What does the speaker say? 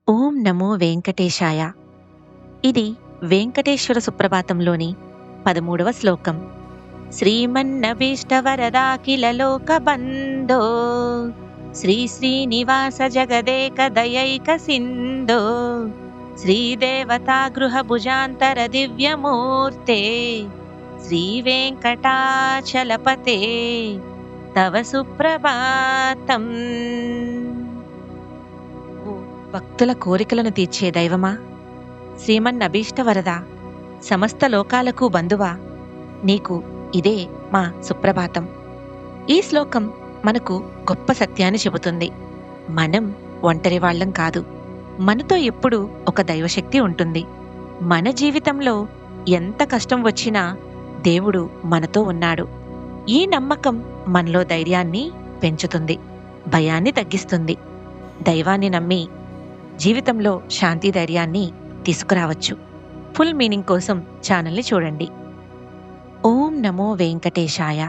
ఓం నమో వెంకటేశాయ. ఇది వెంకటేశ్వర సుప్రభాతంలోని 13వ శ్లోకం. శ్రీమన్నభీష్టవరదాఖిల లోకబంధో శ్రీ శ్రీనివాస జగదేక దయైక సింధో శ్రీదేవతా గృహ భుజాంతర దివ్యమూర్తే శ్రీ వెంకటాచలపతే తవ సుప్రభాతం. ఓ భక్తుల కోరికలను తీర్చే దైవమా, శ్రీమన్నభీష్టవరదా, సమస్త లోకాలకు బంధువా, నీకు ఇదే మా సుప్రభాతం. ఈ శ్లోకం మనకు గొప్ప సత్యాన్ని చెబుతుంది. మనం ఒంటరి వాళ్ళం కాదు. మనతో ఎప్పుడూ ఒక దైవశక్తి ఉంటుంది. మన జీవితంలో ఎంత కష్టం వచ్చినా దేవుడు మనతో ఉన్నాడు. ఈ నమ్మకం మనలో ధైర్యాన్ని పెంచుతుంది, భయాన్ని తగ్గిస్తుంది. దైవాన్ని నమ్మి జీవితంలో శాంతి ధైర్యాన్ని తీసుకురావచ్చు. ఫుల్ మీనింగ్ కోసం ఛానల్ని చూడండి. ఓం నమో వెంకటేశాయ.